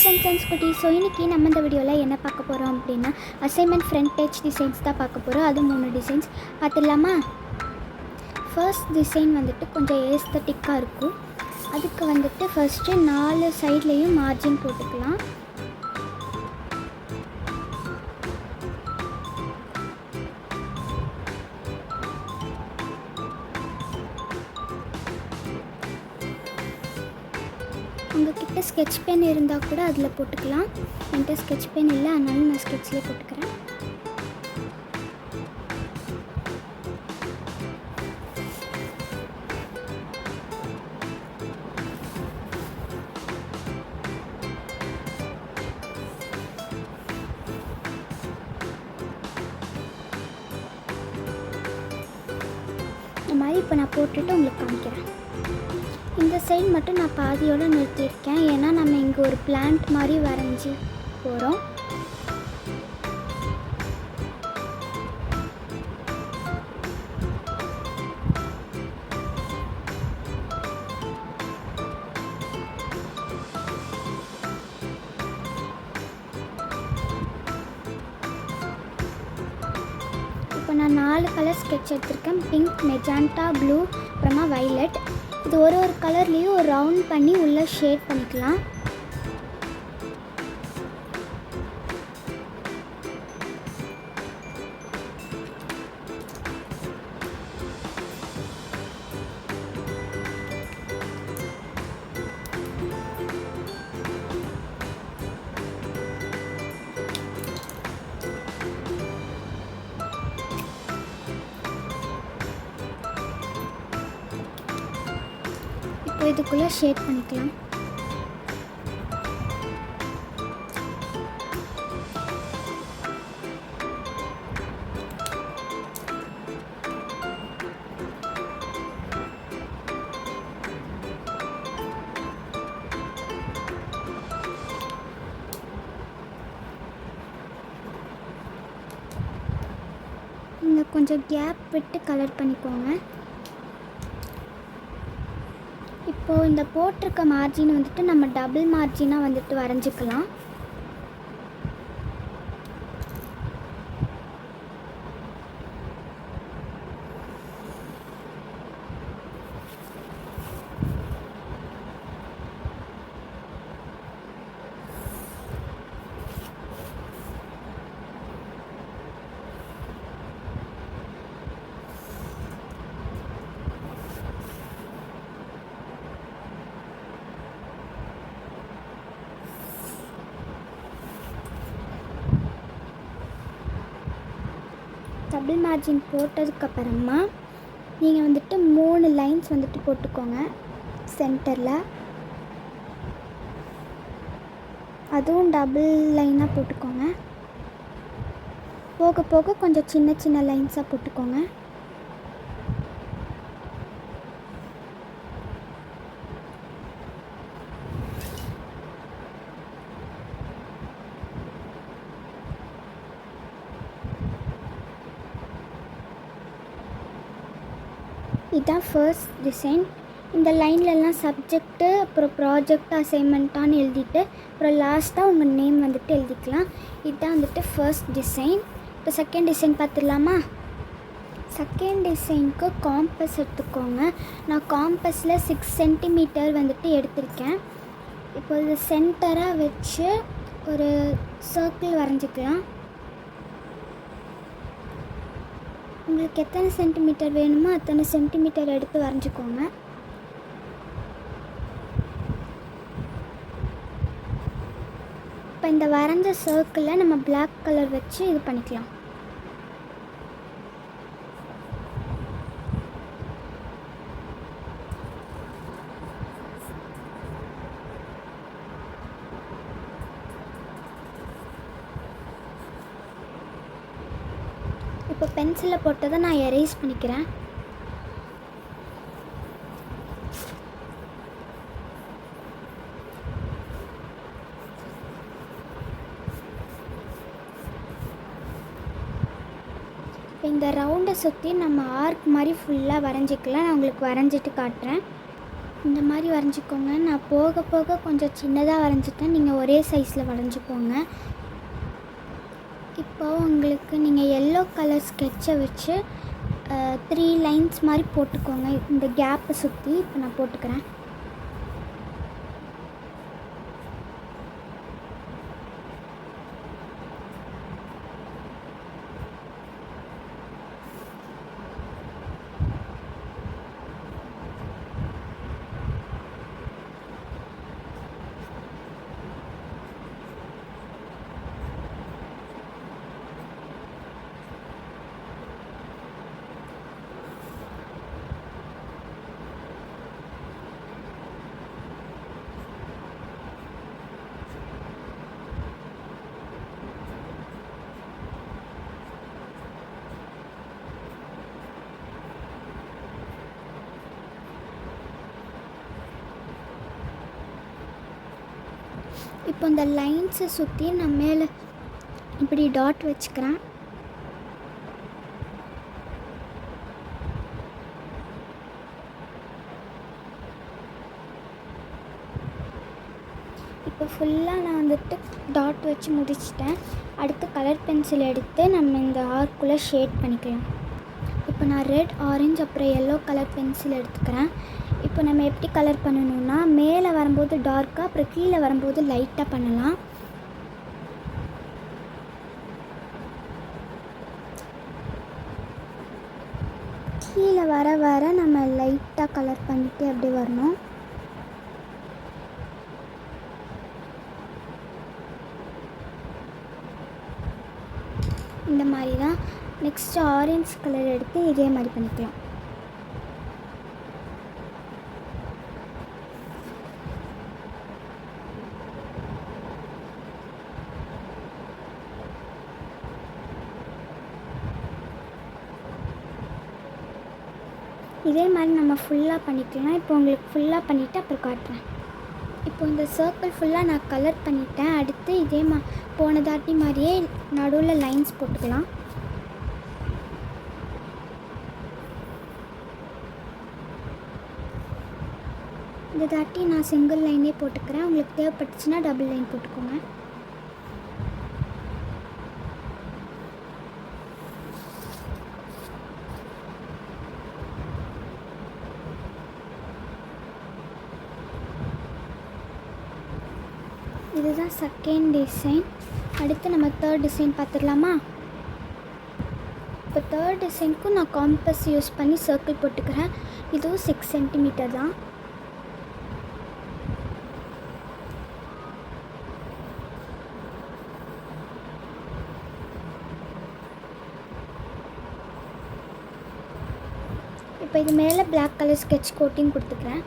Friends and குட்டி. So இன்றைக்கி நம்ம இந்த வீடியோவில் என்ன பார்க்க போகிறோம் அப்படின்னா அசைன்மெண்ட் ஃப்ரண்ட் பேஜ் டிசைன்ஸ் தான் பார்க்க போகிறோம். அது 3 டிசைன்ஸ் பார்த்துடலாமா? ஃபர்ஸ்ட் டிசைன் வந்துட்டு கொஞ்சம் ஏஸ்தட்டிக்காக இருக்கும். அதுக்கு வந்துட்டு ஃபஸ்ட்டு 4 சைட்லேயும் மார்ஜின் போட்டுக்கலாம். உங்கள்கிட்ட ஸ்கெட்ச் பென் இருந்தால் கூட அதில் போட்டுக்கலாம். என்கிட்ட ஸ்கெட்ச் பென் இல்லை, அதனால நான் ஸ்கெட்ச்லேயே போட்டுக்கிறேன். இந்த மாதிரி இப்போ நான் போட்டுட்டு உங்களுக்கு காமிக்கிறேன். இந்த சைடு மட்டும் நான் பாதியோடு நிறுத்தியிருக்கேன், ஏன்னா நம்ம இங்கே ஒரு பிளான்ட் மாதிரி வரைஞ்சி போகிறோம். இப்போ நான் 4 கலர் ஸ்கெட்ச் எடுத்திருக்கேன். பிங்க், மெஜாண்டா, ப்ளூ, அப்புறமா வைலட். இது ஒரு கலர்லேயும் ஒரு ரவுண்ட் பண்ணி உள்ளே ஷேட் பண்ணிக்கலாம். இதுக்குள்ளே ஷேட் பண்ணிக்கலாம். இங்கே கொஞ்சம் கேப் விட்டு கலர் பண்ணிக்கோங்க. இப்போது இந்த போட்டிருக்க மார்ஜின் வந்துட்டு நம்ம டபுள் மார்ஜினாக வந்துட்டு வரைஞ்சிக்கலாம். டபுள் மார்ஜின் போட்டதுக்கப்புறமா நீங்கள் வந்துட்டு 3 லைன்ஸ் வந்துட்டு போட்டுக்கோங்க சென்டரில். அதுவும் டபுள் லைனாக போட்டுக்கோங்க. போக போக கொஞ்சம் சின்ன சின்ன லைன்ஸாக போட்டுக்கோங்க. இதுதான் ஃபர்ஸ்ட் டிசைன். இந்த லைன்லலாம் சப்ஜெக்ட்டு, அப்புறம் ப்ராஜெக்ட், அசைன்மெண்ட்டான்னு எழுதிட்டு அப்புறம் லாஸ்ட்டாக உங்கள் நேம் வந்துட்டு எழுதிக்கலாம். இதுதான் வந்துட்டு ஃபர்ஸ்ட் டிசைன். இப்போ செகண்ட் டிசைன் பார்த்துடலாமா? செகண்ட் டிசைனுக்கு காம்பஸ் எடுத்துக்கோங்க. நான் காம்பஸில் 6 சென்டிமீட்டர் வந்துட்டு எடுத்திருக்கேன். இப்போ இது சென்டராக வச்சு ஒரு சர்க்கிள் வரைஞ்சிக்கலாம். உங்களுக்கு எத்தனை சென்டிமீட்டர் வேணுமோ அத்தனை சென்டிமீட்டர் எடுத்து வரைஞ்சிக்கோங்க. இப்போ இந்த வரைஞ்ச சர்க்கிளில் நம்ம பிளாக் கலர் வச்சு இது பண்ணிக்கலாம். இப்போ பென்சிலில் போட்டதை நான் எரேஸ் பண்ணிக்கிறேன். இப்போ இந்த ரவுண்டை சுற்றி நம்ம ஆர்க் மாதிரி ஃபுல்லாக வரைஞ்சிக்கலாம். நான் உங்களுக்கு வரைஞ்சிட்டு காட்டுறேன். இந்த மாதிரி வரைஞ்சிக்கோங்க. நான் போக போக கொஞ்சம் சின்னதாக வரைஞ்சிட்டேன், நீங்கள் ஒரே சைஸில் வரைஞ்சிக்கோங்க. இப்போது உங்களுக்கு நீங்கள் எல்லோ கலர் ஸ்கெட்சை வச்சு 3 லைன்ஸ் மாதிரி போட்டுக்கோங்க. இந்த கேப்பை சுற்றி இப்போ நான் போட்டுக்கிறேன். இப்போ இந்த லைன்ஸை சுற்றி நான் மேலே இப்படி டாட் வச்சுக்கிறேன். இப்போ ஃபுல்லாக நான் வந்துட்டு டாட் வச்சு முடிச்சிட்டேன். அடுத்து கலர் பென்சில் எடுத்து நம்ம இந்த ஆர்க்குள்ளே ஷேட் பண்ணிக்கலாம். இப்போ நான் ரெட், ஆரஞ்சு அப்புறம் எல்லோ கலர் பென்சில் எடுத்துக்கிறேன். இப்போ நம்ம எப்படி கலர் பண்ணணும்னா, மேலே வரும்போது டார்க்காக அப்புறம் கீழே வரும்போது லைட்டாக பண்ணலாம். கீழே வர வர நம்ம லைட்டாக கலர் பண்ணிட்டு அப்படியே வரணும். இந்த மாதிரி தான். நெக்ஸ்ட்டு ஆரஞ்சு கலர் எடுத்து இதே மாதிரி பண்ணிக்கலாம். இதே மாதிரி நம்ம ஃபுல்லாக பண்ணிக்கலாம். இப்போ உங்களுக்கு ஃபுல்லாக பண்ணிவிட்டு அப்புறம் காட்டுறேன். இப்போ இந்த சர்க்கிள் ஃபுல்லாக நான் கலர் பண்ணிட்டேன். அடுத்து இதே போன தாட்டி மாதிரியே நடுவில் லைன்ஸ் போட்டுக்கலாம். இந்த தாட்டி நான் சிங்கிள் லைனே போட்டுக்கிறேன். உங்களுக்கு தேவைப்பட்டுச்சுன்னா டபுள் லைன் போட்டுக்கோங்க. இதுதான் செகண்ட் டிசைன். அடுத்து நம்ம தேர்ட் டிசைன் பார்த்துடலாமா? இப்போ தேர்ட் டிசைனுக்கும் நான் காம்பஸ் யூஸ் பண்ணி சர்க்கிள் போட்டுக்கிறேன். இதுவும் 6 சென்டிமீட்டர் தான். இப்போ இது மேலே பிளாக் கலர் ஸ்கெட்ச் கோட்டிங் கொடுத்துக்கிறேன்.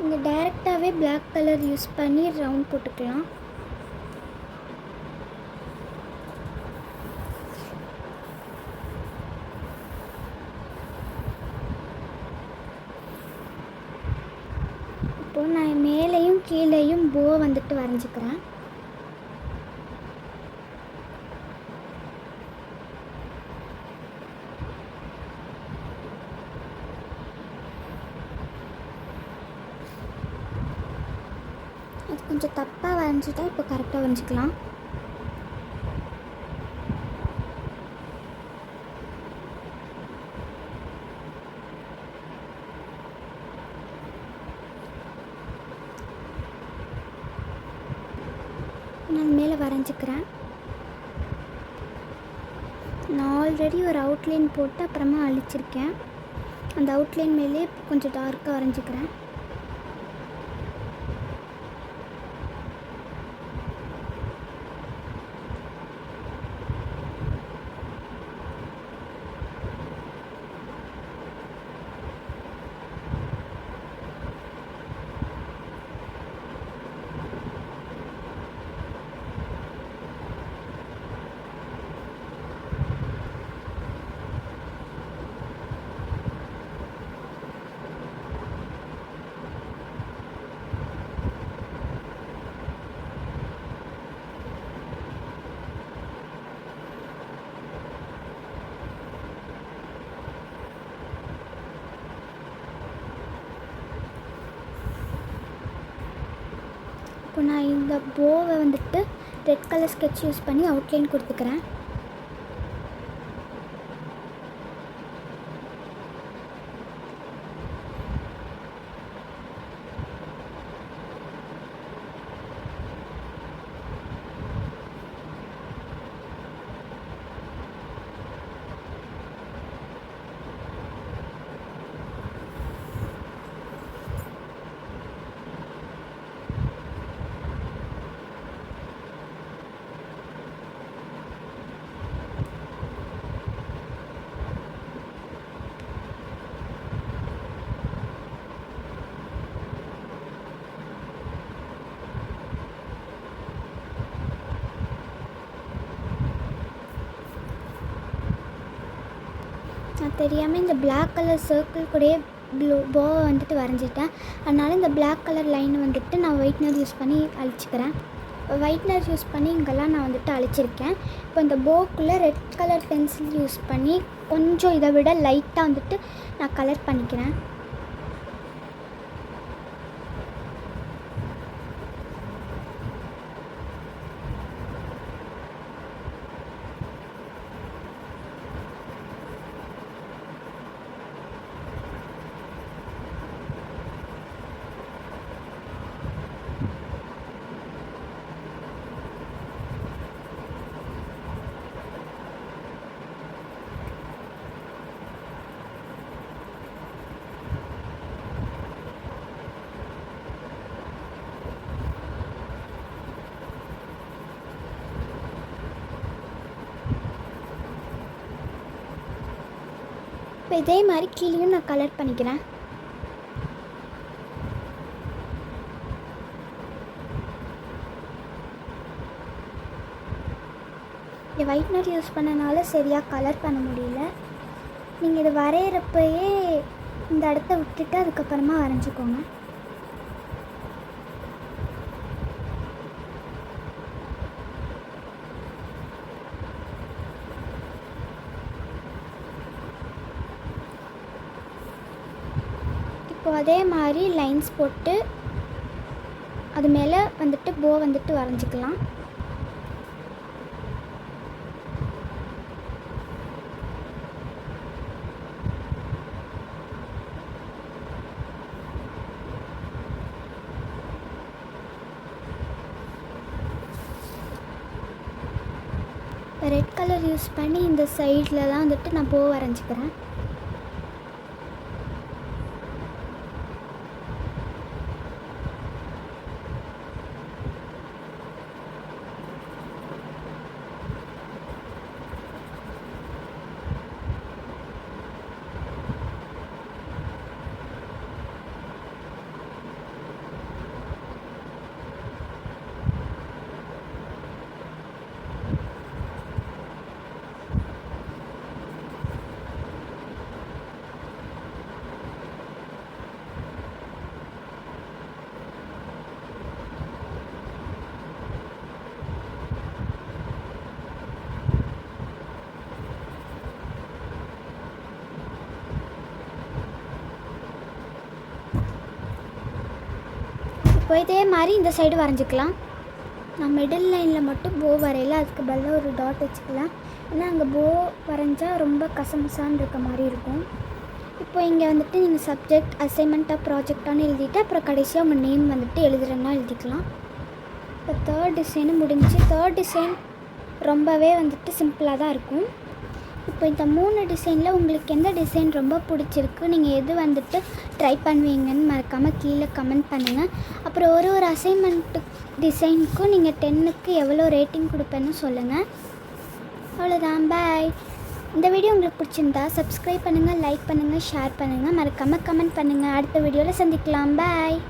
இங்கே டைரெக்டாகவே பிளாக் கலர் யூஸ் பண்ணி ரவுண்ட் போட்டுக்கலாம். இப்போது நான் மேலேயும் கீழேயும் போ வந்துட்டு வரைஞ்சிக்கிறேன். அது கொஞ்சம் தப்பாக வரைஞ்சிட்டா இப்போ கரெக்டாக வரைஞ்சிக்கலாம். நான் மேலே வரைஞ்சிக்கிறேன். நான் ஆல்ரெடி ஒரு அவுட்லைன் போட்டு அப்புறமா அழிச்சிருக்கேன். அந்த அவுட்லைன் மேலே கொஞ்சம் டார்க்காக வரைஞ்சிக்கிறேன். இப்போ நான் இந்த போவை வந்துட்டு ரெட் கலர் ஸ்கெட்ச் யூஸ் பண்ணி அவுட்லைன் கொடுத்துக்கிறேன். நான் தெரியாமல் இந்த பிளாக் கலர் சர்க்கிள் கூடயே போவை வந்துட்டு வரைஞ்சிட்டேன். அதனால் இந்த பிளாக் கலர் லைனை வந்துட்டு நான் ஒயிட்னர் யூஸ் பண்ணி அழிச்சிக்கிறேன். ஒயிட்னர் யூஸ் பண்ணி இங்கெல்லாம் நான் வந்துட்டு அழிச்சிருக்கேன். இப்போ இந்த போக்குள்ளே ரெட் கலர் பென்சில் யூஸ் பண்ணி கொஞ்சம் இதை விட லைட்டாக வந்துட்டு நான் கலர் பண்ணிக்கிறேன். இப்போ இதே மாதிரி கீழேயும் நான் கலர் பண்ணிக்கிறேன். இந்த ஒயிட்னர் யூஸ் பண்ணனால சரியாக கலர் பண்ண முடியல. நீங்கள் இது வரைகிறப்பயே இந்த இடத்த விட்டுட்டு அதுக்கப்புறமா வரைஞ்சிக்கோங்க. இப்போ அதே மாதிரி லைன்ஸ் போட்டு அது மேலே வந்துட்டு போ வந்துட்டு வரைஞ்சிக்கலாம். ரெட் கலர் யூஸ் பண்ணி இந்த சைட்லலாம் வந்துட்டு நான் போ வரைஞ்சிக்கிறேன். இப்போ இதே மாதிரி இந்த சைடு வரைஞ்சிக்கலாம். நான் மிடில் லைனில் மட்டும் போ வரையில, அதுக்கு பதிலாக ஒரு டாட் வச்சுக்கலாம். ஏன்னா அங்கே போ வரைஞ்சால் ரொம்ப கசமசான்னு இருக்க மாதிரி இருக்கும். இப்போ இங்கே வந்துட்டு நீங்கள் சப்ஜெக்ட் அசைன்மெண்ட்டாக ப்ராஜெக்டானு எழுதிட்டு அப்புறம் கடைசியாக உங்கள் நேம் வந்துட்டு எழுதுறேன்னா எழுதிக்கலாம். இப்போ தேர்ட் டிசைனும் முடிஞ்சு. தேர்ட் டிசைன் ரொம்பவே வந்துட்டு சிம்பிளாக தான் இருக்கும். இப்போ இந்த 3 டிசைனில் உங்களுக்கு எந்த டிசைன் ரொம்ப பிடிச்சிருக்கு, நீங்கள் எது வந்துட்டு ட்ரை பண்ணுவீங்கன்னு மறக்காமல் கீழே கமெண்ட் பண்ணுங்கள். அப்புறம் ஒரு அசைன்மெண்ட்டு டிசைனுக்கும் நீங்கள் 10க்கு எவ்வளோ ரேட்டிங் கொடுப்பேன்னு சொல்லுங்கள். அவ்வளோதான், பாய். இந்த வீடியோ உங்களுக்கு பிடிச்சிருந்தா சப்ஸ்கிரைப் பண்ணுங்கள், லைக் பண்ணுங்கள், ஷேர் பண்ணுங்கள், மறக்காமல் கமெண்ட் பண்ணுங்கள். அடுத்த வீடியோவில் சந்திக்கலாம். பாய்.